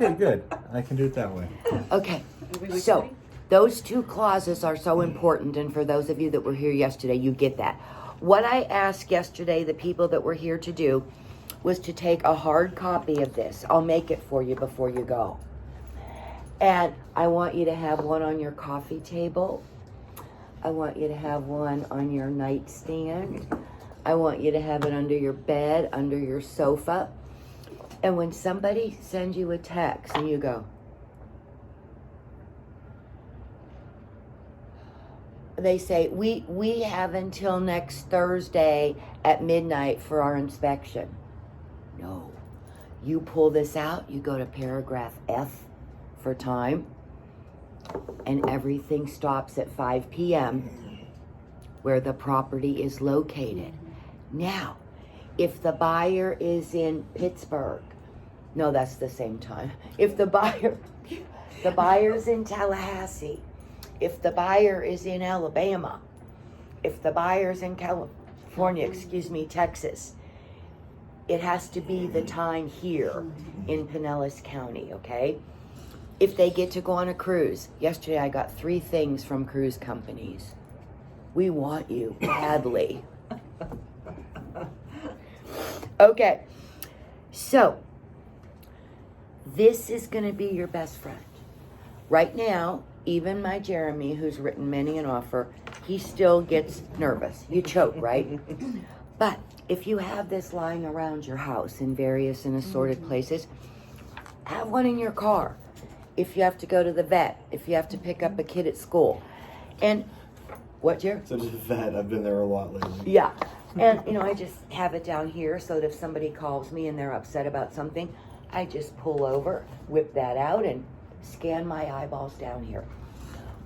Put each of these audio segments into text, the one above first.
Okay, good. I can do it that way. Okay, so those two clauses are so important, and for those of you that were here yesterday, you get that. What I asked yesterday the people that were here to do was to take a hard copy of this. I'll make it for you before you go. And I want you to have one on your coffee table. I want you to have one on your nightstand. I want you to have it under your bed, under your sofa. And when somebody sends you a text and you go, they say, we have until next Thursday at midnight for our inspection. No. You pull this out, you go to paragraph F for time, and everything stops at 5 p.m. where the property is located. Now, if the buyer is in Pittsburgh, no, that's the same time. If the buyer's in Tallahassee, if the buyer is in Alabama, if the buyer's in California, Texas, it has to be the time here in Pinellas County, okay? If they get to go on a cruise, yesterday I got 3 things from cruise companies. We want you badly. Okay, so this is going to be your best friend. Right now, even my Jeremy, who's written many an offer, he still gets nervous. You choke, right? But if you have this lying around your house in various and assorted places, have one in your car. If you have to go to the vet, if you have to pick up a kid at school. And what, Jer? So to the vet, I've been there a lot lately. Yeah. And, I just have it down here so that if somebody calls me and they're upset about something, I just pull over, whip that out, and scan my eyeballs down here.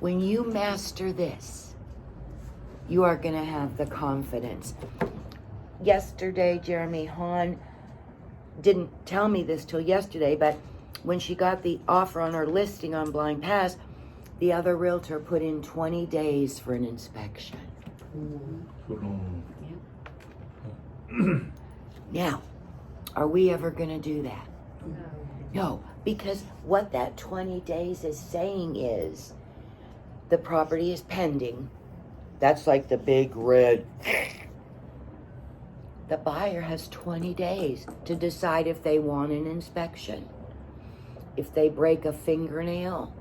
When you master this, you are going to have the confidence. Yesterday, Jeremy Hahn didn't tell me this till yesterday, but when she got the offer on her listing on Blind Pass, the other realtor put in 20 days for an inspection. Now, are we ever going to do that? No, because what that 20 days is saying is the property is pending. That's like the big red. The buyer has 20 days to decide if they want an inspection. If they break a fingernail,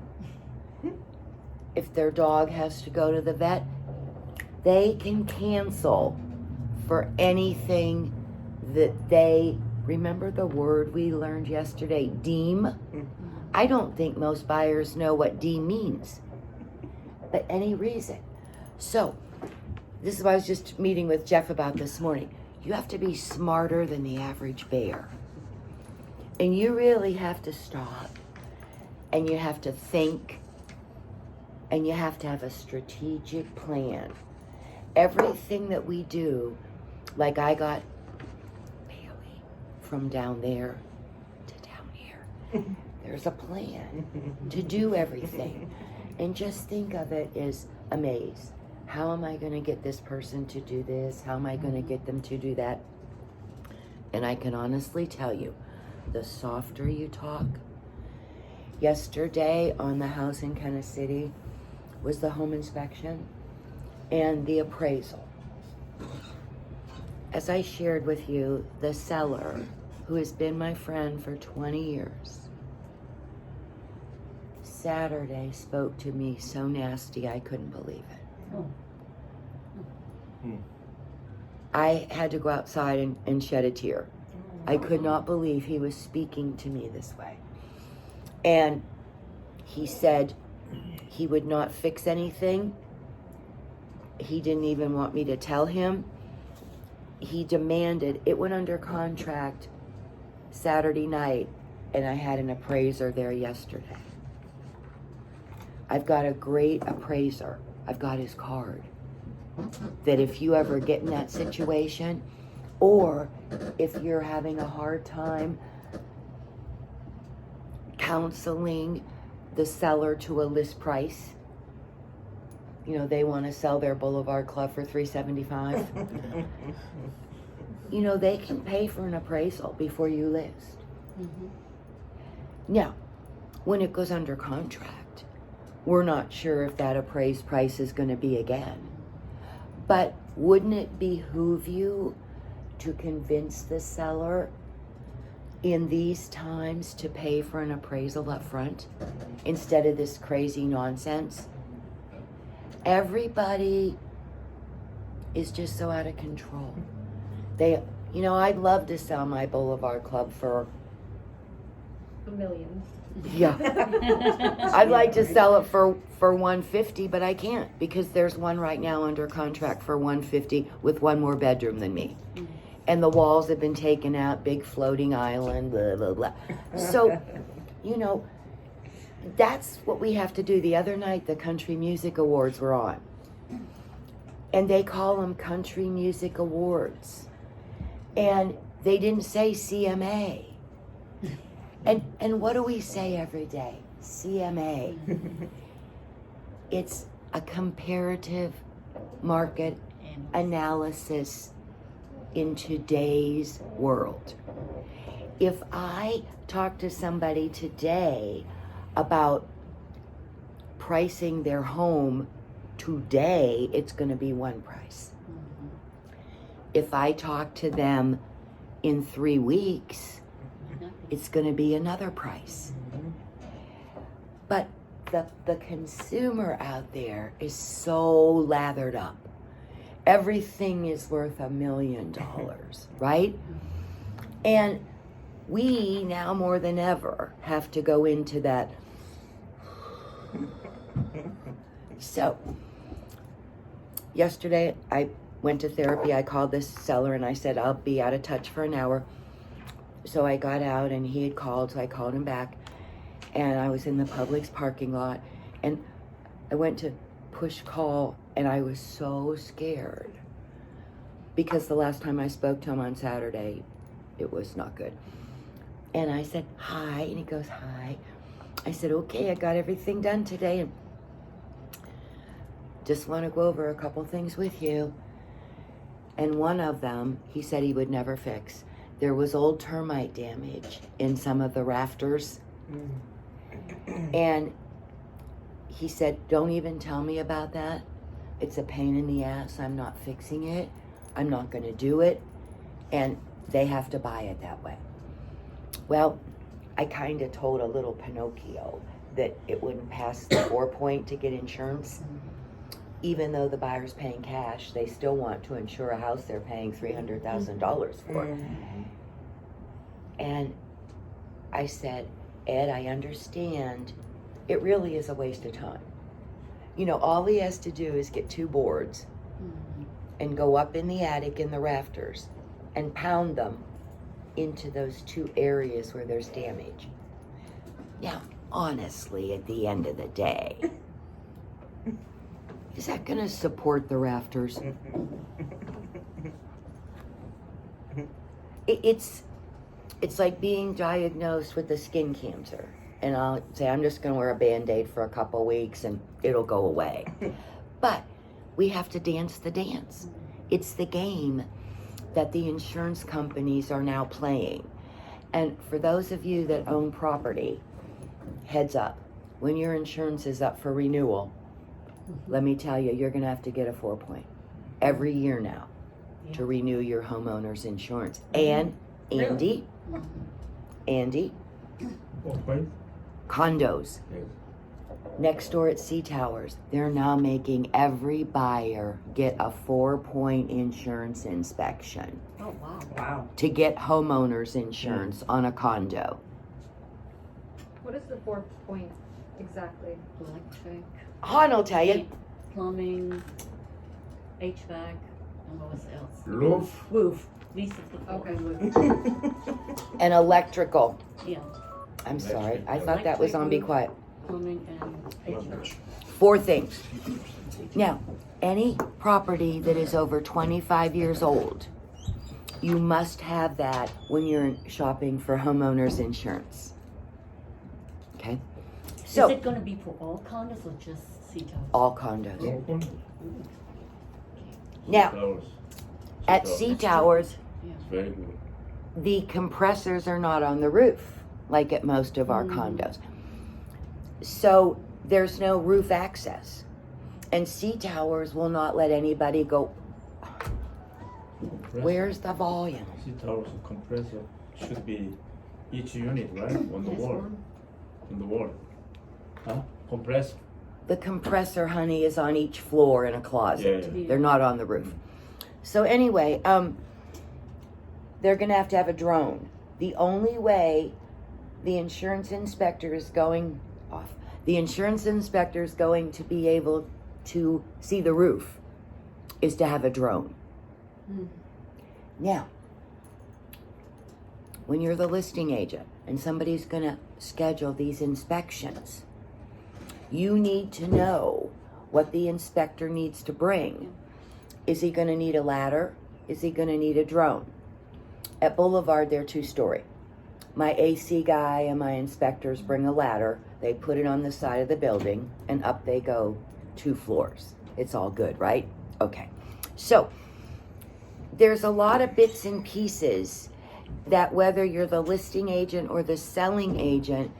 if their dog has to go to the vet, they can cancel for anything that they, remember the word we learned yesterday, deem? I don't think most buyers know what deem means, but any reason. So, this is what I was just meeting with Jeff about this morning. You have to be smarter than the average bear. And you really have to stop, and you have to think, and you have to have a strategic plan. Everything that we do, like I got Bailey from down there to down here. There's a plan to do everything. And just think of it as a maze. How am I going to get this person to do this? How am I going to get them to do that? And I can honestly tell you, the softer you talk. Yesterday on the house in Kansas City was the home inspection and the appraisal. As I shared with you, the seller, who has been my friend for 20 years, Saturday spoke to me so nasty I couldn't believe it. I had to go outside and shed a tear. I could not believe he was speaking to me this way. And he said he would not fix anything. He didn't even want me to tell him. He demanded, it went under contract Saturday night, and I had an appraiser there yesterday. I've got a great appraiser. I've got his card. That if you ever get in that situation, or if you're having a hard time counseling the seller to a list price, they want to sell their Boulevard Club for $375. They can pay for an appraisal before you list. Now, when it goes under contract, we're not sure if that appraised price is going to be again. But wouldn't it behoove you to convince the seller in these times to pay for an appraisal up front instead of this crazy nonsense? Everybody is just so out of control. I'd love to sell my Boulevard Club for $1 million. Yeah. I'd like to sell it for $150, but I can't because there's one right now under contract for $150 with one more bedroom than me. And the walls have been taken out, big floating island, blah, blah, blah. So, that's what we have to do. The other night, the Country Music Awards were on. And they call them Country Music Awards. And they didn't say CMA. And what do we say every day? CMA. It's a comparative market analysis in today's world. If I talk to somebody today about pricing their home today, it's going to be one price. If I talk to them in 3 weeks, it's going to be another price. But the consumer out there is so lathered up. Everything is worth $1 million, right? And we now more than ever have to go into that. So, yesterday I went to therapy. I called this seller and I said, I'll be out of touch for an hour. So I got out and he had called, so I called him back. And I was in the Publix parking lot and I went to push call and I was so scared because the last time I spoke to him on Saturday, it was not good. And I said, hi, and he goes, hi. I said, okay, I got everything done today and just want to go over a couple things with you. And one of them, he said he would never fix. There was old termite damage in some of the rafters. And he said, don't even tell me about that. It's a pain in the ass. I'm not fixing it. I'm not going to do it. And they have to buy it that way. Well, I kind of told a little Pinocchio that it wouldn't pass the 4-point to get insurance. Even though the buyer's paying cash, they still want to insure a house they're paying $300,000 for. And I said, Ed, I understand. It really is a waste of time. All he has to do is get 2 boards and go up in the attic in the rafters and pound them into those 2 areas where there's damage. Now, honestly, at the end of the day, is that going to support the rafters? It's like being diagnosed with a skin cancer. And I'll say, I'm just going to wear a Band-Aid for a couple weeks and it'll go away. But we have to dance the dance. It's the game that the insurance companies are now playing. And for those of you that own property, heads up, when your insurance is up for renewal, let me tell you, you're going to have to get a 4-point every year now to renew your homeowner's insurance. And Andy, condos next door at Sea Towers, they're now making every buyer get a 4-point insurance inspection. Oh, wow. To get homeowner's insurance on a condo. What is the 4-point exactly? Electric, Han will tell you. plumbing, HVAC, and what was else? Roof. Roof. These are the 4. Okay. And electrical. Yeah, I'm sorry, I thought that was on Be Quiet. plumbing and HVAC. 4 things. Now, any property that is over 25 years old, you must have that when you're shopping for homeowner's insurance. Okay? So, Is it going to be for all condos or just Sea Towers? all condos. Now, at Sea Towers, Yeah. It's very good. the compressors are not on the roof like at most of our condos. So there's no roof access. And sea towers will not let anybody go. Where's the volume? Sea towers and compressor should be each unit, right? On the This wall. one? On the wall. Huh? Compressor. The compressor, honey, is on each floor in a closet. Yeah. They're not on the roof. So anyway, they're gonna have to have a drone. The only way the insurance inspector is going off, the insurance inspector is going to be able to see the roof is to have a drone. Mm. Now, when you're the listing agent and somebody's gonna schedule these inspections, you need to know what the inspector needs to bring. Is he gonna need a ladder? Is he gonna need a drone? At Boulevard, they're 2-story. My AC guy and my inspectors bring a ladder, they put it on the side of the building, and up they go 2 floors. It's all good, right? Okay. So, there's a lot of bits and pieces that whether you're the listing agent or the selling agent,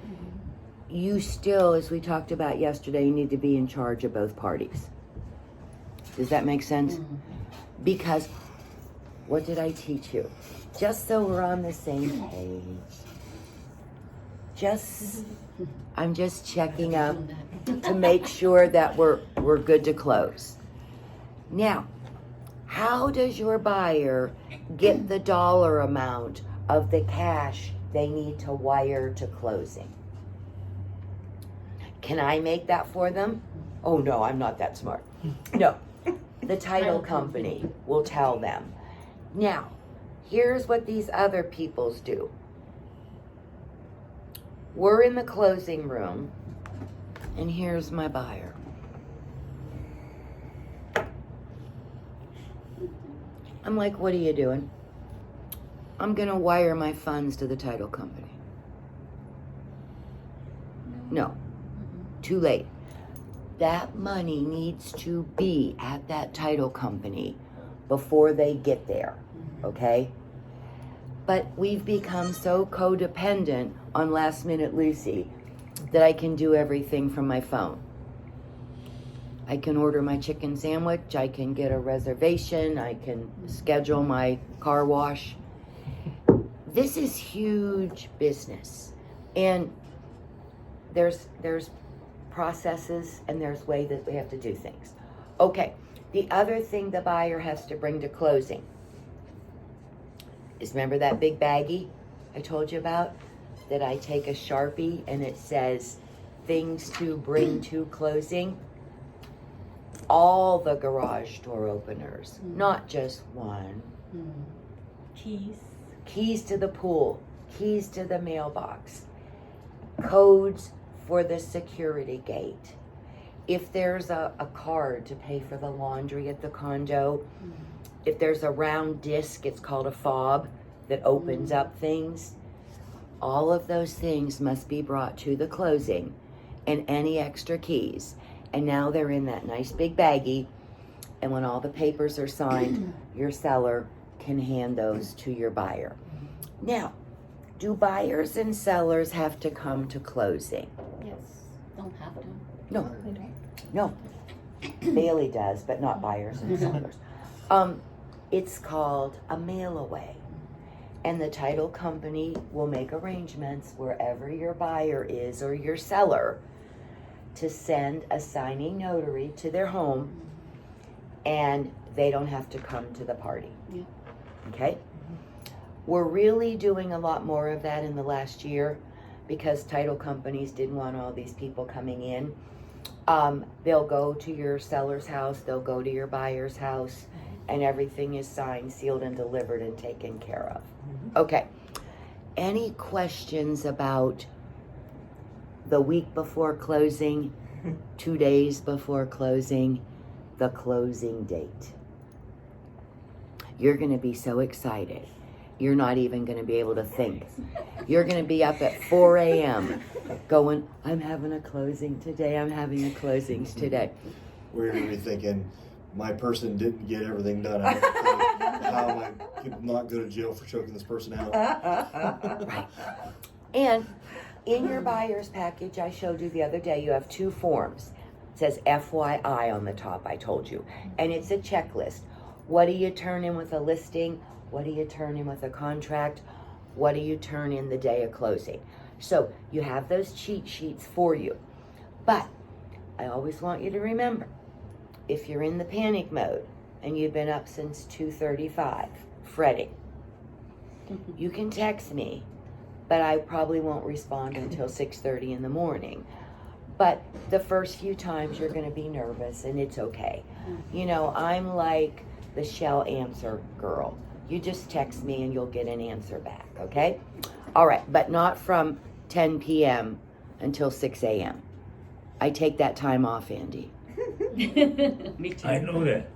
you still, as we talked about yesterday, need to be in charge of both parties. Does that make sense? Because, what did I teach you? Just so we're on the same page. I'm just checking up to make sure that we're good to close. Now, how does your buyer get the dollar amount of the cash they need to wire to closing? Can I make that for them? Oh no, I'm not that smart. No, the title company will tell them. Now, here's what these other peoples do. We're in the closing room, and here's my buyer. I'm like, what are you doing? I'm gonna wire my funds to the title company. No, too late. That money needs to be at that title company before they get there, okay? But we've become so codependent on Last Minute Lucy that I can do everything from my phone. I can order my chicken sandwich, I can get a reservation, I can schedule my car wash. This is huge business. And there's processes and there's ways that we have to do things. Okay, the other thing the buyer has to bring to closing is, remember that big baggie I told you about? That I take a Sharpie and it says things to bring to closing? All the garage door openers, not just one. Keys. Keys to the pool, keys to the mailbox, codes for the security gate. If there's a card to pay for the laundry at the condo, if there's a round disc, it's called a fob, that opens up things. All of those things must be brought to the closing, and any extra keys. And now they're in that nice big baggie, and when all the papers are signed, your seller can hand those to your buyer. Now, do buyers and sellers have to come to closing? Yes. Don't have to. No. No. Bailey does, but not buyers and sellers. It's called a mail away. And the title company will make arrangements wherever your buyer is or your seller to send a signing notary to their home, and they don't have to come to the party. Yeah. Okay? We're really doing a lot more of that in the last year because title companies didn't want all these people coming in. They'll go to your seller's house, they'll go to your buyer's house, and everything is signed, sealed, and delivered and taken care of. Okay. Any questions about the week before closing, 2 days before closing, the closing date? You're going to be so excited. You're not even going to be able to think. You're going to be up at 4 a.m. going, I'm having a closing today, I'm having a closing today. We're going to be thinking, my person didn't get everything done. I have to think, how am I could not go to jail for choking this person out? Right. And In your buyer's package I showed you the other day, you have 2 forms. It says FYI on the top, I told you. And it's a checklist. What do you turn in with a listing? What do you turn in with a contract? What do you turn in the day of closing? So you have those cheat sheets for you. But I always want you to remember, if you're in the panic mode and you've been up since 2:35 fretting, you can text me, but I probably won't respond until 6:30 in the morning. But the first few times you're going to be nervous, and it's okay. You know, I'm like the shell answer girl. You just text me and you'll get an answer back, okay? All right, but not from 10 p.m. until 6 a.m. I take that time off, Andy. Me too. I know that.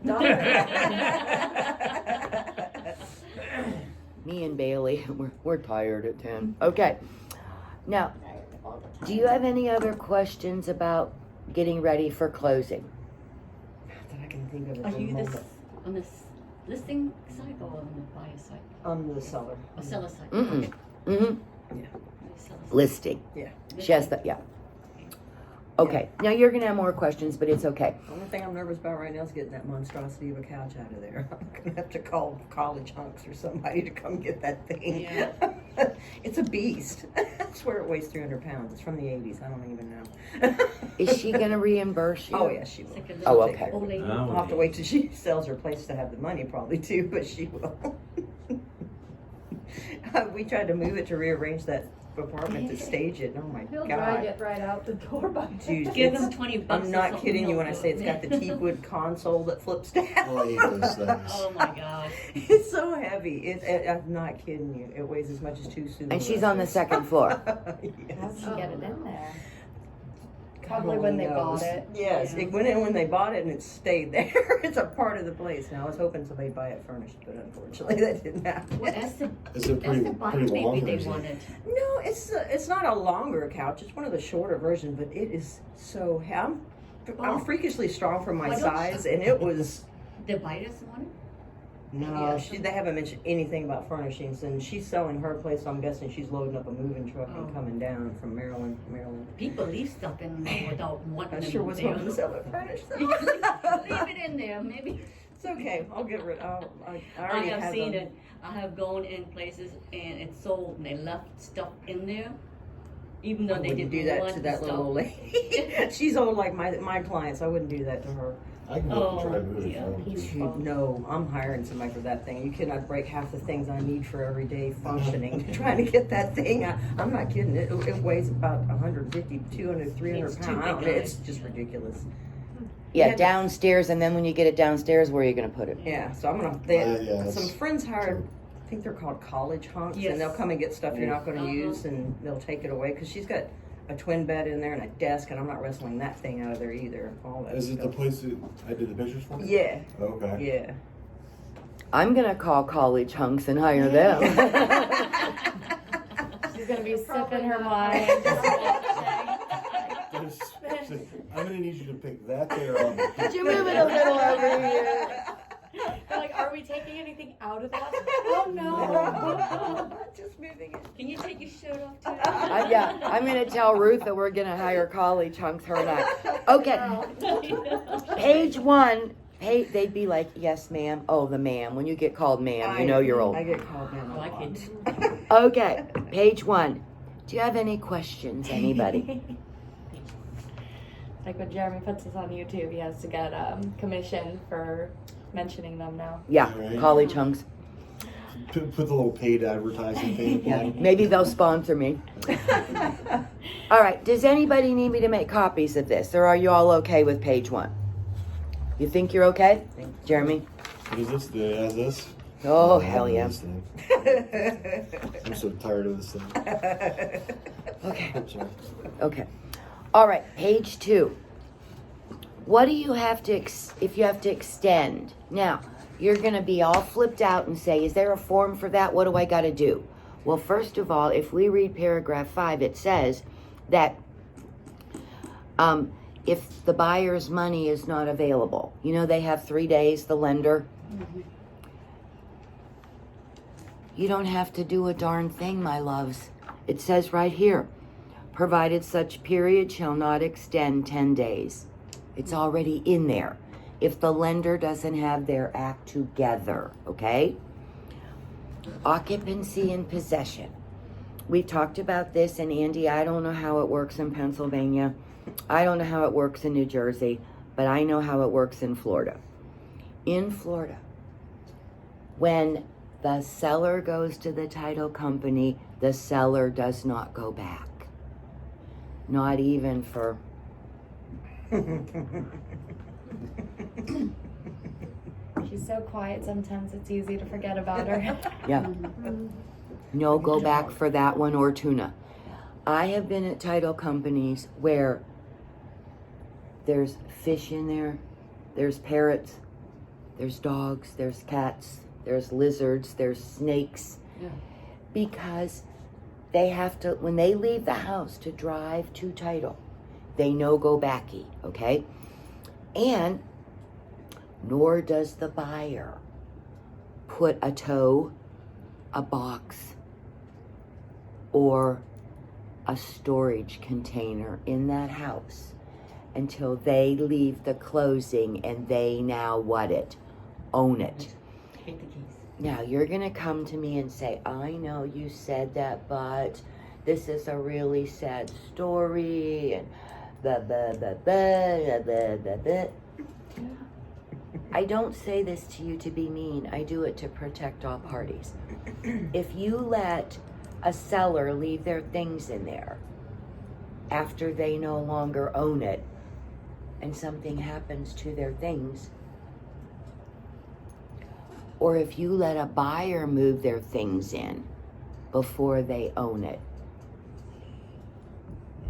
Me and Bailey, we're tired at 10. Okay. Now, do you have any other questions about getting ready for closing? That I can think of Are at the you moment. this on this listing side or on the buyer side? I'm the seller. Or seller side? Mm-mm. Mm-hmm. Okay. Seller side. Listing. Yeah. She has the, yeah. Okay. Now you're going to have more questions, but it's okay. The only thing I'm nervous about right now is getting that monstrosity of a couch out of there. I'm gonna have to call College Hunks or somebody to come get that thing. Yeah. It's a beast. I swear it weighs 300 pounds. It's from the 80s. I don't even know. Is she going to reimburse you? Oh, yes, she will. It's like a Oh, little okay. old lady. Ah, I'll have to wait till she sells her place to have the money probably too, but she will. We tried to move it to rearrange that apartment to stage it. Oh my He'll drag God. it right out the door by Dude, Give it's- them $20. I'm or not something, kidding you he'll when I do say it's it. got the teakwood console that flips down. Oh, I hate those things. Oh my God. It's so heavy. I'm not kidding you. It weighs as much as 2 suitcases. And she's on the second floor. Yes. How'd she get it in there? God Probably when only they knows. bought it. Yes, it went in when they bought it and it stayed there. It's a part of the place. Now I was hoping somebody buy it furnished, but unfortunately that didn't happen. Well, that's the, Is it pretty, that's the pretty bike long? maybe Or they is it? wanted. No, it's not a longer couch. It's one of the shorter versions, but it is so. I'm Oh. freakishly strong for my Why don't size, and it was. The buyers wanted? No, Yeah. they haven't mentioned anything about furnishings, and she's selling her place, so I'm guessing she's loading up a moving truck Oh. and coming down from Maryland. People leave stuff in there without wanting I them sure was there. hoping to sell it furnished. Leave it in there, maybe. It's okay. I'll get rid. I I already have seen them. it. I have gone in places and it's sold and they left stuff in there. Even though I they wouldn't didn't do that want to that the little old stuff. lady. She's old like my clients. I wouldn't do that to her. I can go and try Oh, to move it yeah. for them. Shoot, no, I'm hiring somebody for that thing. You cannot break half the things I need for everyday functioning. Trying to get that thing, I'm not kidding. It weighs about 150, 200, 300 It's too pounds. I don't big, know, guys. it's just ridiculous. Yeah, Yeah. downstairs, and then when you get it downstairs, where are you going to put it? Yeah, so I'm gonna. Yeah, some that's friends hired. I think they're called College Hunks, Yes. and they'll come and get stuff you're not going to Uh-huh. use, and they'll take it away because she's got a twin bed in there and a desk, and I'm not wrestling that thing out of there either. All that Is it the stuff. place that I did the pictures for? Yeah, Okay. yeah. I'm going to call College Hunks and hire them. She's gonna be Probably sipping her not. wine. I'm gonna need you to pick that there on. Could you move it a little over here? They're like, are we taking anything out of that? Oh no. Just moving it. Can you take your shirt off too? Yeah, I'm going to tell Ruth that we're going to hire College Hunks, her and I. Okay, page 1. Hey, they'd be like, yes, ma'am. Oh, the ma'am. When you get called ma'am, you know you're old. I get called ma'am. Oh, I can too. Okay, page 1. Do you have any questions, anybody? Like when Jeremy puts this on YouTube, he has to get commission for mentioning them now. Yeah, Alright. College Hunks. Put the little paid advertising thing. Yeah, maybe they'll sponsor me. All right, does anybody need me to make copies of this, or are you all okay with page 1? You think you're okay? Jeremy? What is this? Do it as this? Oh, I hell love yeah. this thing. I'm so tired of this thing. Okay, I'm sorry. okay. All right, page 2. What do you have to, if you have to extend? Now, you're going to be all flipped out and say, is there a form for that? What do I got to do? Well, first of all, if we read paragraph 5, it says that if the buyer's money is not available, you know, they have 3 days, the lender. You don't have to do a darn thing, my loves. It says right here, provided such period shall not extend 10 days. It's already in there. If the lender doesn't have their act together, okay? Occupancy and possession. We talked about this, and Andy, I don't know how it works in Pennsylvania. I don't know how it works in New Jersey, but I know how it works in Florida. In Florida, when the seller goes to the title company, the seller does not go back. Not even for... She's so quiet sometimes it's easy to forget about her. Yeah. No go back for that one or tuna. I have been at title companies where there's fish in there, there's parrots, there's dogs, there's cats, there's lizards, there's snakes. Yeah. Because they have to, when they leave the house to drive to title, they no go backy, okay? And nor does the buyer put a tow, a box, or a storage container in that house until they leave the closing and they now own it. Take the keys. Now you're gonna come to me and say, I know you said that, but this is a really sad story and blah, blah, blah, blah, blah, blah, blah. I don't say this to you to be mean. I do it to protect all parties. If you let a seller leave their things in there after they no longer own it and something happens to their things, or if you let a buyer move their things in before they own it,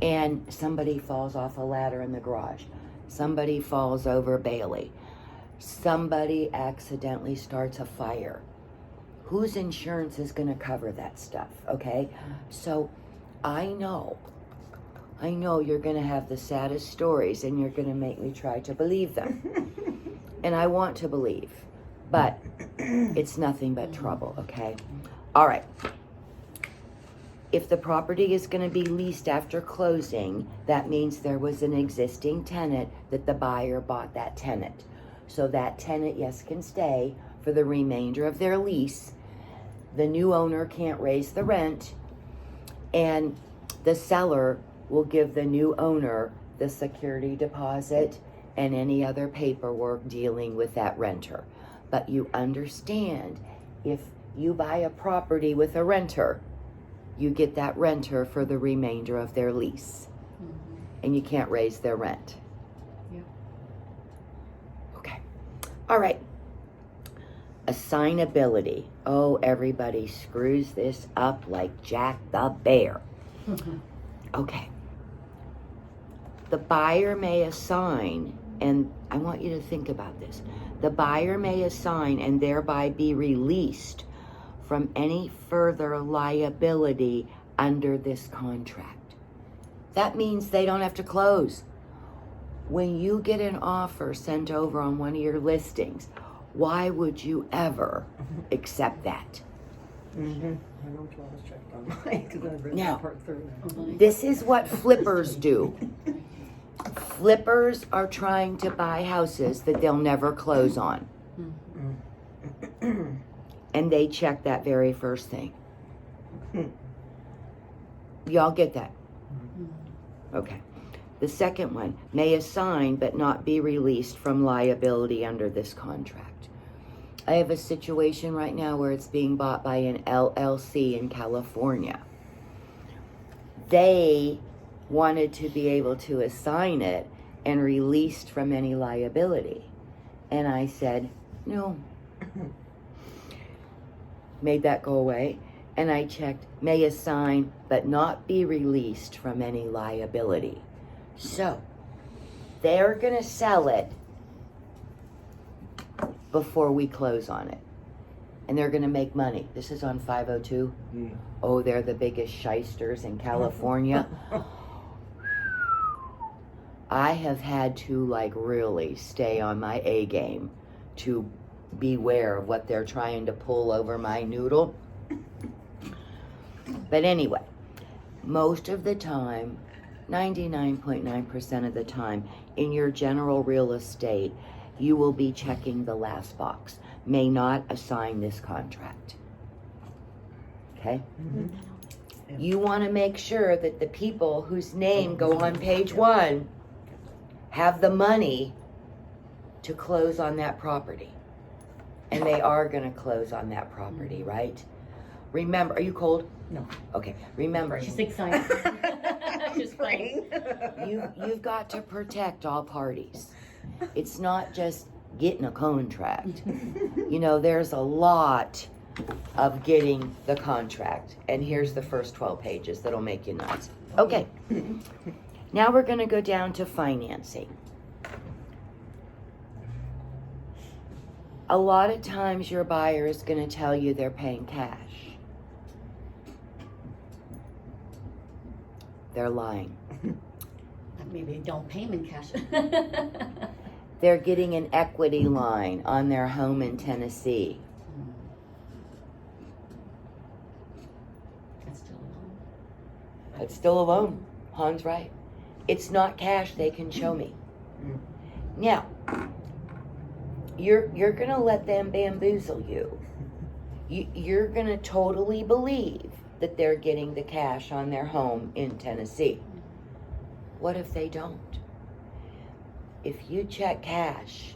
and somebody falls off a ladder in the garage, somebody falls over Bailey, somebody accidentally starts a fire, whose insurance is going to cover that stuff, okay? So I know you're going to have the saddest stories and you're going to make me try to believe them. And I want to believe, but it's nothing but trouble, okay? All right. If the property is going to be leased after closing, that means there was an existing tenant that the buyer bought that tenant. So that tenant, yes, can stay for the remainder of their lease. The new owner can't raise the rent, and the seller will give the new owner the security deposit and any other paperwork dealing with that renter. But you understand, if you buy a property with a renter, you get that renter for the remainder of their lease. And you can't raise their rent. Yeah. Okay. All right. Assignability. Oh, everybody screws this up like Jack the Bear. Okay. The buyer may assign, and I want you to think about this. The buyer may assign and thereby be released from any further liability under this contract. That means they don't have to close. When you get an offer sent over on one of your listings, why would you ever accept that? Mm-hmm. I know what I was checking on mine because I've read Now, that part through. This is what flippers do. Flippers are trying to buy houses that they'll never close on. And they check that very first thing. Y'all get that? Okay. The second one, may assign but not be released from liability under this contract. I have a situation right now where it's being bought by an LLC in California. They wanted to be able to assign it and released from any liability. And I said, no. Made that go away. And I checked, may assign but not be released from any liability. So, they're going to sell it before we close on it. And they're going to make money. This is on 502. Oh, they're the biggest shysters in California. I have had to really stay on my A game to beware of what they're trying to pull over my noodle. But anyway, most of the time, 99.9% of the time, in your general real estate, you will be checking the last box. May not assign this contract. Okay? You want to make sure that the people whose name go on page 1 have the money to close on that property. And they are going to close on that property, right? Remember, are you cold? No. Okay. Remember, She's excited. She's fine. you've got to protect all parties. It's not just getting a contract. You know, there's a lot of getting the contract. And here's the first 12 pages that'll make you nuts. Okay. Now we're going to go down to financing. A lot of times your buyer is going to tell you they're paying cash. They're lying. Maybe don't payment cash. They're getting an equity line on their home in Tennessee. That's still a loan. It's still a loan. Han's right. It's not cash they can show me. Now, you're gonna let them bamboozle you. You're gonna totally believe that they're getting the cash on their home in Tennessee. What if they don't? If you check cash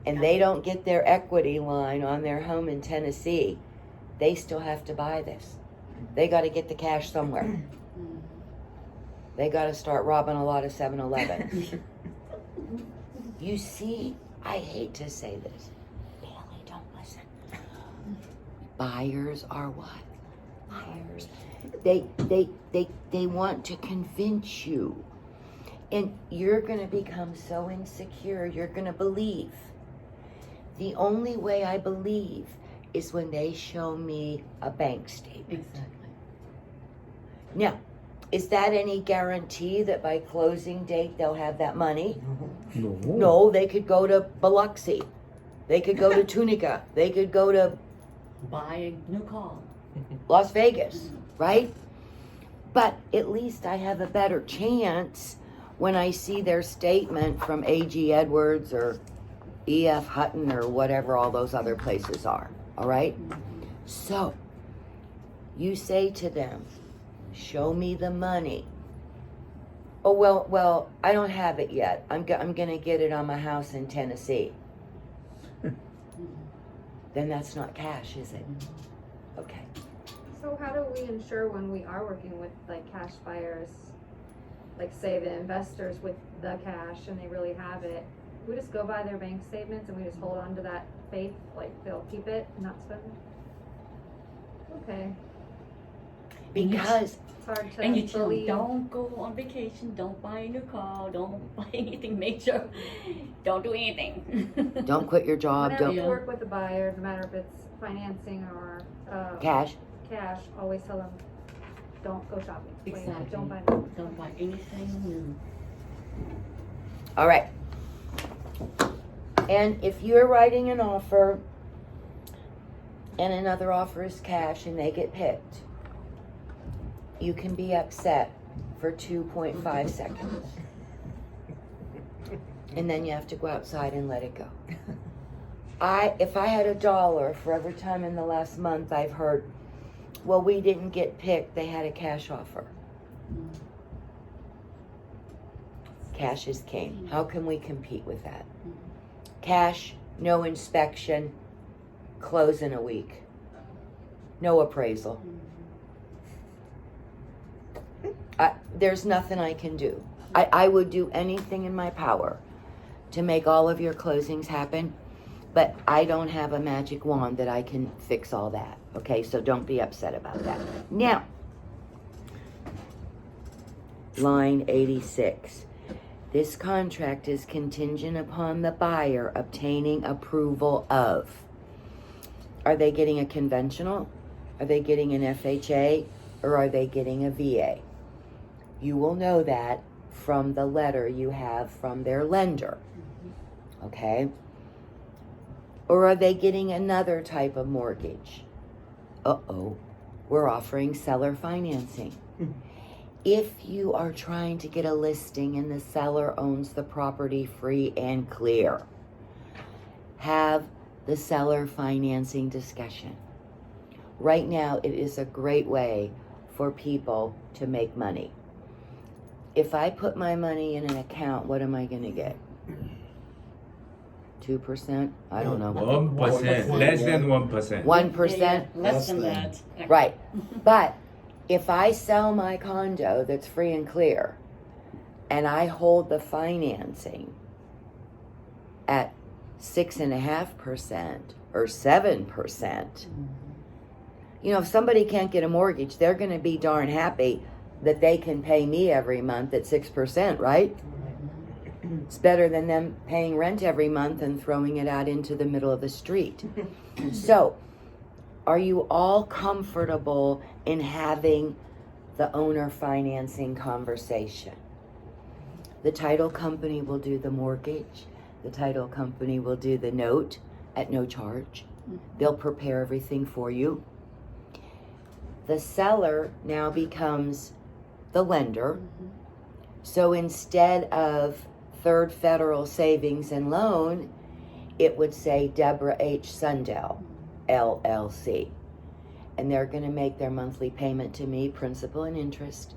and they don't get their equity line on their home in Tennessee, they still have to buy this. They got to get the cash somewhere. They got to start robbing a lot of 7-Eleven. You see, I hate to say this. Bailey, don't listen. Buyers are what? Buyers. They want to convince you. And you're going to become so insecure, you're going to believe. The only way I believe is when they show me a bank statement. Exactly. Now, is that any guarantee that by closing date they'll have that money? No. No, they could go to Biloxi. They could go to Tunica. They could go to Buy a new car. Las Vegas, right? But at least I have a better chance when I see their statement from A.G. Edwards or E.F. Hutton or whatever all those other places are, all right? So, you say to them, show me the money. Oh, well, I don't have it yet. I'm going to get it on my house in Tennessee. Then that's not cash, is it? Okay. So how do we ensure when we are working with like cash buyers, like say the investors with the cash and they really have it, we just go by their bank statements and we just hold on to that faith, like they'll keep it and not spend it? Okay, Because it's hard to And you tell them, believe. don't go on vacation, don't buy a new car, don't buy anything major, don't do anything. don't quit your job, Whenever don't you work with a buyer, no matter if it's financing or cash. cash, always tell them, don't go shopping. Wait, Exactly. Don't buy new. Don't buy anything new. All right. And if you're writing an offer and another offer is cash and they get picked, you can be upset for 2.5 seconds. And then you have to go outside and let it go. If I had $1 for every time in the last month I've heard, well, we didn't get picked, they had a cash offer. Cash is king. How can we compete with that? Cash, no inspection, close in a week. No appraisal. There's nothing I can do. I would do anything in my power to make all of your closings happen, but I don't have a magic wand that I can fix all that. Okay, so don't be upset about that. Now, line 86. This contract is contingent upon the buyer obtaining approval of. Are they getting a conventional? Are they getting an FHA? Or are they getting a VA? You will know that from the letter you have from their lender. Okay? Or are they getting another type of mortgage? Uh-oh. we're offering seller financing. If you are trying to get a listing and the seller owns the property free and clear, have the seller financing discussion. Right now, it is a great way for people to make money. If I put my money in an account, what am I going to get? 2%? I don't know. 1%, less than 1%. 1%? Yeah, less Less than than. that. Right. But if I sell my condo that's free and clear and I hold the financing at 6.5% or 7%, you know, if somebody can't get a mortgage, they're going to be darn happy that they can pay me every month at 6%, right? It's better than them paying rent every month and throwing it out into the middle of the street. So, are you all comfortable in having the owner financing conversation? The title company will do the mortgage. The title company will do the note at no charge. They'll prepare everything for you. The seller now becomes the lender. So instead of Third Federal Savings and Loan, it would say Deborah H. Sundell, LLC. And they're going to make their monthly payment to me, principal and interest,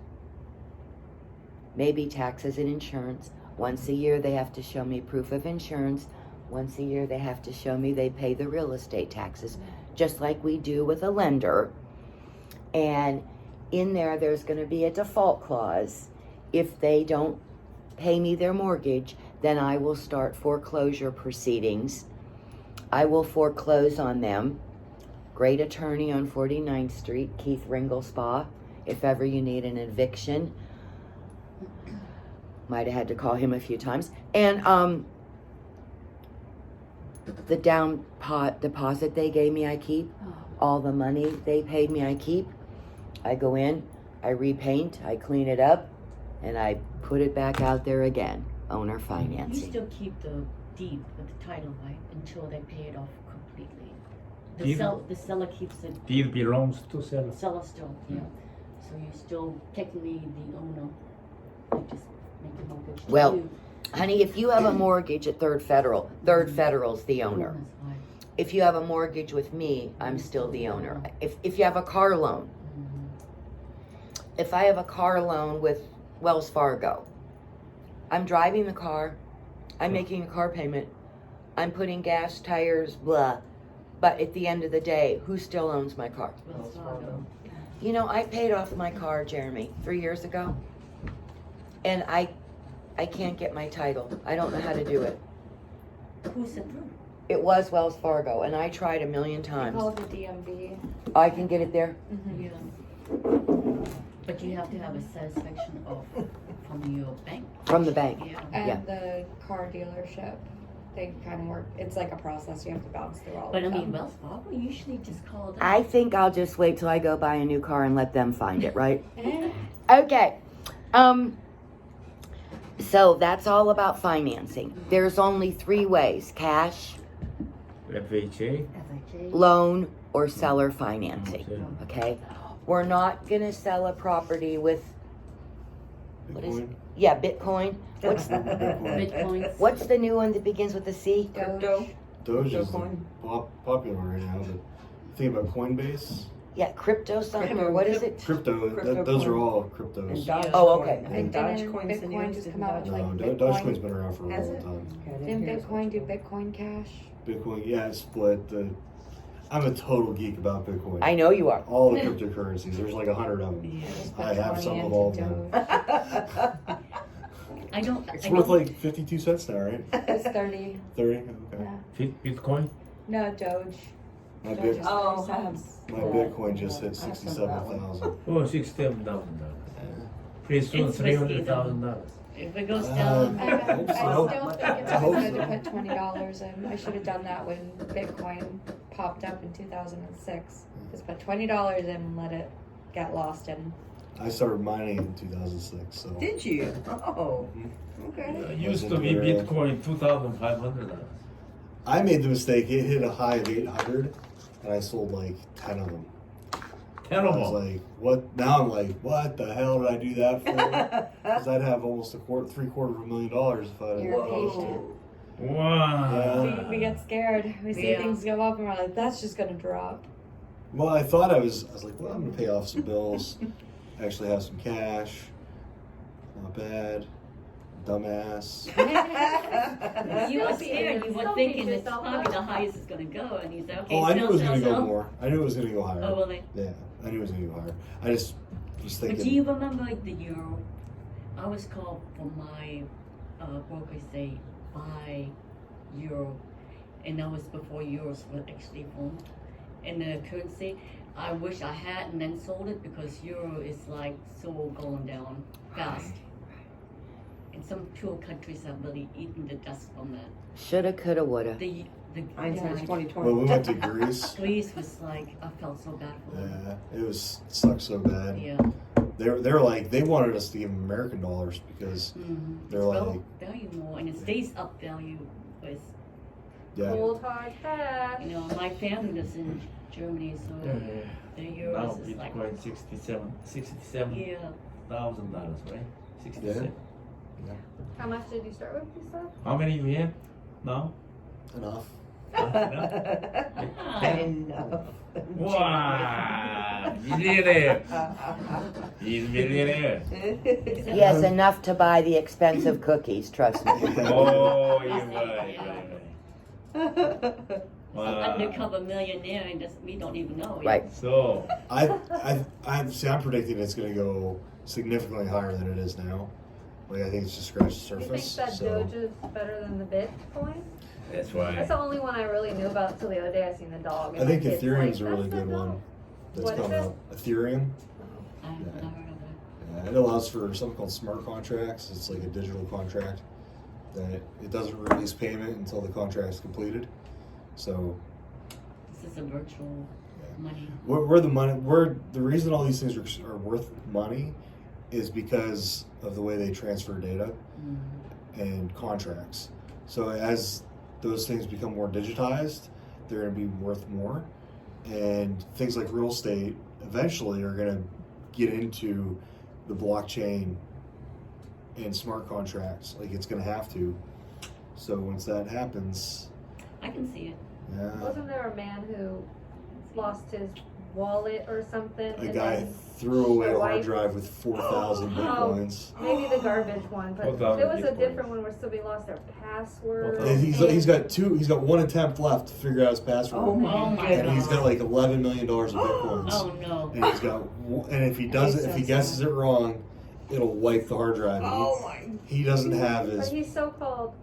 maybe taxes and insurance. Once a year, they have to show me proof of insurance. Once a year, they have to show me they pay the real estate taxes, just like we do with a lender. And in there, there's going to be a default clause. If they don't pay me their mortgage, then I will start foreclosure proceedings. I will foreclose on them. Great attorney on 49th Street, Keith Ringelspaw, if ever you need an eviction. Might have had to call him a few times. And the down deposit they gave me, I keep. All the money they paid me, I keep. I go in, I repaint, I clean it up, and I put it back out there again. Owner You financing. still keep the deed with the title, right? Until they pay it off completely. Deed? The seller keeps the Deed belongs to seller. seller still, yeah. So you still technically the owner. You just make the mortgage to Well, you. Honey, if you have a mortgage at Third Federal's the owner. That's why. If you have a mortgage with me, I'm still the owner. If you have a car loan, if I have a car loan with Wells Fargo, I'm driving the car, I'm making a car payment, I'm putting gas, tires, blah. But at the end of the day, who still owns my car? Wells Fargo. You know, I paid off my car, Jeremy, 3 years ago. And I can't get my title. I don't know how to do it. Who sent through? It was Wells Fargo, and I tried a million I times. called the DMV. I can get it there. Yeah. But you have to have a satisfaction of from your bank. From the bank. Yeah. And Yeah. the car dealership. They kind of work. It's like a process. You have to bounce through all But I of mean, them. Wells Fargo usually just call them. I think I'll just wait till I go buy a new car and let them find it, right? Eh, Okay. So that's all about financing. There's only 3 ways: cash, FHA. FHA. loan, or seller financing. Okay. Okay? We're not gonna sell a property with, what is it? Bitcoin. Yeah, Bitcoin. What's Bitcoins. what's the new one that begins with a C? Crypto. Doge is Bitcoin. popular right now, but think about Coinbase. Yeah, crypto something, or what is it? Crypto, Crypto those are coin. all And cryptos. Dogecoin. Oh, okay. I think Didn't Dogecoin's the Bitcoin newest. just come out with, No, like, Dogecoin's Bitcoin? been around for a Has long it? time. Didn't Bitcoin do Bitcoin Cash? Bitcoin, yeah, it's split. I'm a total geek about Bitcoin. I know you are. All the cryptocurrencies. There's like 100 of them. Just I put have 20 some of into all of them. Doge. I don't. It's I worth don't, like 52 cents now, right? It's 30. 30? Okay. Yeah. Bitcoin. No, Doge. My, Doge is bit, Oh, 30 I have- cents. my Bitcoin just hit 67,000. Oh, $67,000. Pretty soon, It's risky, $300,000. if it goes Uh, down, I hope so. still think it's I hope good to so. put $20 in. I should have done that when Bitcoin popped up in 2006. Just put $20 in and let it get lost in. I started mining in 2006, so. Did you? Oh, okay. Used to be Bitcoin $2,500. I made the mistake. It hit a high of 800, and I sold like 10 of them. I was Terrible. like, what? Now I'm like, what the hell did I do that for? Because I'd have almost $750,000 if I. You're patient. Wow. We get scared. We see Yeah. things go up and we're like, that's just gonna drop. Well, I thought I was like, well, I'm gonna pay off some bills. I actually have some cash. Not bad. Dumbass. You were Still scared. You were beat thinking it's yourself probably up. the highest it's gonna go, and you said, okay, Oh, I knew it was sell, gonna sell, go sell. more. I knew it was gonna go higher. Oh, really? Yeah, I knew it was gonna go higher. I just was But thinking. do you remember like the euro? I was called from my broker say buy euro, and that was before euros were actually formed. And the currency, I wish I had and then sold it because euro is like so going down fast. And some poor countries have really eaten the dust from that. Shoulda, coulda, woulda. The Hindsight's yeah, 2020. Well, we went to Greece. Greece was like I felt so bad for them. Yeah, it was sucked so bad. Yeah. They were like they wanted us to give them American dollars because Mm-hmm. they're like, value more, and it stays up value with yeah, Cold hard cash. you know my family lives in Germany, so the Now euros is like Bitcoin $67,000, yeah. right? 67. How much did you start with, you said? How many you have now? enough. Enough. Wow, millionaire. He's millionaire. He has enough to buy the expensive cookies, trust me. Oh, you're right. Some undercover millionaire, and just, we don't even know. Right. So, I'm predicting it's gonna go significantly higher than it is now. Like I think it's just scratched the You think surface. that So Doge is better than the Bitcoin? that's why. That's the only one I really knew about till the other day. I seen the dog. I and think my kid's Ethereum's like, a really "That's good the one dog." that's What is coming it? out. Ethereum. I've never heard of that. Yeah, it allows for something called smart contracts. It's like a digital contract that it doesn't release payment until the contract's completed. So This is a virtual money. where the reason all these things are worth money is because of the way they transfer data and contracts. So as those things become more digitized, they're going to be worth more. And things like real estate eventually are going to get into the blockchain and smart contracts. Like it's going to have to. So once that happens, I can see it. yeah, Wasn't there a man who lost his wallet or something? a and guy then threw away a hard wife- drive with 4,000 bitcoins. Maybe the garbage one, but 4,000 there was a bitcoins. different one where somebody lost their password. 4,000. And he's got one attempt left to figure out his password. Oh my Oh my And he's got God. like $11 million of bitcoins. Oh no. And he's got, and if he does it, if he guesses it wrong, it'll wipe the hard drive. Oh my. He doesn't have But his. he so-called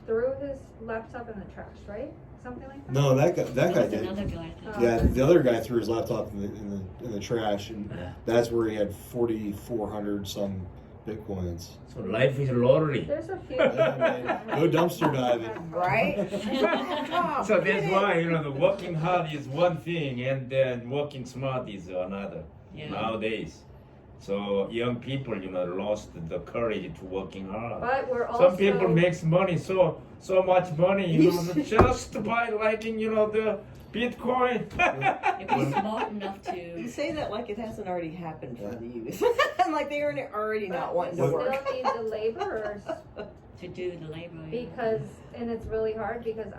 threw his laptop in the trash, right? Something like that. No, that guy That was did. another guy. I think. Oh. Yeah, the other guy threw his laptop in the trash, and Yeah. that's where he had 4,400 some bitcoins. So life is lottery. There's a few. Yeah, man. Go dumpster diving. Right? So that's why, the working hard is one thing and then working smart is another Yeah. nowadays. So young people, lost the courage to working hard. But we're also. Some people makes money, so much money, just by liking, the Bitcoin. If you're smart enough You to, say that like it hasn't already happened for the youth. Like they are already not wanting to We work. still need the laborers to do the labor. yeah. because, and it's really hard because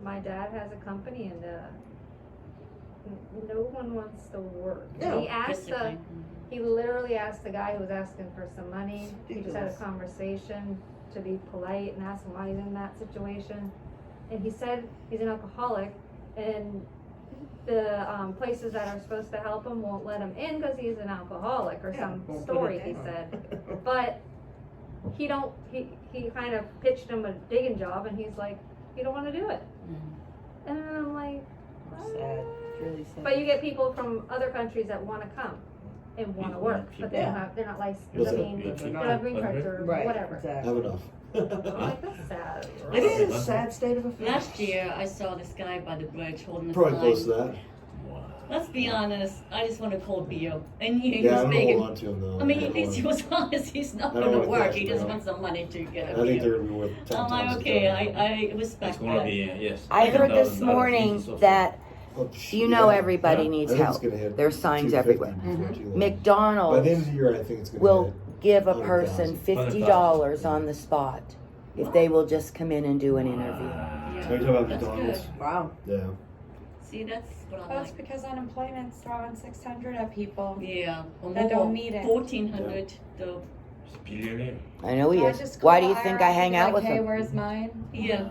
my dad has a company and no one wants to work. No, He asked Physically. he literally asked the guy who was asking for some money. He just had a Ridiculous. conversation to be polite and ask him why he's in that situation. And he said he's an alcoholic, and the places that are supposed to help him won't let him in because he's an alcoholic or Yeah, some won't put story it he down. said. But he kind of pitched him a digging job, and he's like, you don't want to do it. Mhm. And then I'm like, Sad. It's really sad. but you get people from other countries that want to come and want to work, but they don't Yeah. have, they're not licensed. Yes, I mean, they're they not. don't have green cards or Right. whatever. Exactly. Have enough. I'm like, that's sad. It is a sad state of affairs. Last year, I saw this guy by the bridge holding the Probably sign. close to that. Let's be honest. I just want a cold beer, and he Yeah, was I'm gonna making. hold on to him though. I mean, I at least he don't was honest. He's not I don't going to wanna work. cash He just them out. wants some money to get a wanna- I think they're beer. gonna be worth 10 I'm times. like, the okay, value. I respect It's gonna that. be, yes. I heard this $10,000 morning easy, so that Oh, You know yeah. everybody Yeah. needs I think help. it's gonna hit There's signs 250 everywhere. before too long. By the McDonald's end of the year, I think it's gonna will hit. give a 100,000. person $50 on the spot if they will just come in and do an interview. So you're talking about That's McDonald's? good. Wow. Yeah. See, that's what I Well, it's like. because unemployment's throwing 600 at people. Yeah. Or That don't need it. 1,400. The He's a billionaire. I know he So I is. just Why call do you think I IRS hang and be out like, with hey, him? where's mine? yeah.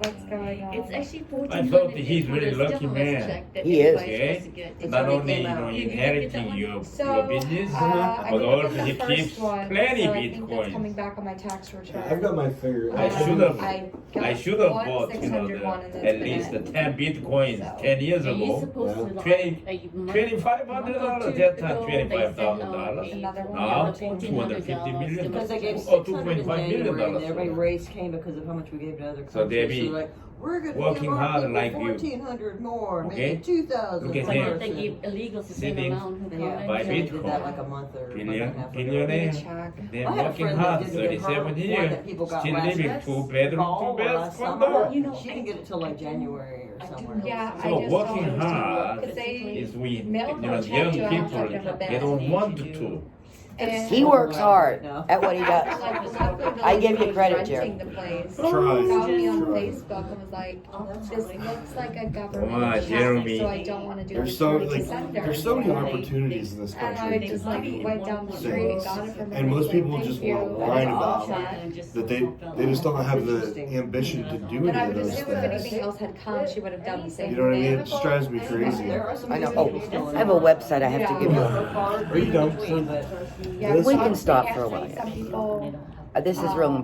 What's going on? It's actually I 1,400. thought he's for really the lucky stimulus man. check that He is. everybody's Okay. supposed to get. It's Not already only came out. you You get that inheriting one? your So, business, I but did also look at he the keeps first one, plenty so I think that's Bitcoin. coming back on my tax return. I've got my figure. I should have- I got I should have one bought, 600 one and that's at been least it. the 10 Bitcoins So. 10 years And you're ago. supposed to like Twenty- a month- $2,500 that time, $25,000. Another one. Now, $1,400 $250 million. Because they gave Oh, 600 in $2.5 million January, and everybody so. raised came because of how much we gave to other countries. So they be like, we're gonna working give our hard people like you. 1,400 more, Okay? maybe 2,000. Look at But him. don't they give illegals the same Sitting amount who Yeah, come by in? they did Bitcoin. that like a month or a month and a half ago. Billionaire. Check. They're I had a working friend that hard, didn't get her 37 one years. that people got Still last living year. 2 bedroom, Fall 2 beds, last condo. summer. You know, She didn't get it till like January or I do somewhere. know Yeah, some I So just working don't- hard Because they is we, mail you know, check young to a house people, I've never been they don't to. want to. And He works hard No. at what he does. like luckily the I give you lady credit, renting Jerry. the place Try. found me on Try. Facebook and was like, Oh, that's this great. looks like a Come government on, check, Jeremy. so I don't want to do There's it so to like send her. there's so many anything. opportunities in this And I country just to like do went down the street and got it from her. And most like, people thank just you. wanna And whine it's all about checked. that they just don't have the ambition to do And I any of would those assume if things. anything else had come, she would have done the same You know what I mean? thing. It just drives me crazy. There are some I know. people Oh, still in I have a website I have to give you. Are you done? Yeah, We so can stop I for a can't while, say Some yeah. people This is real important.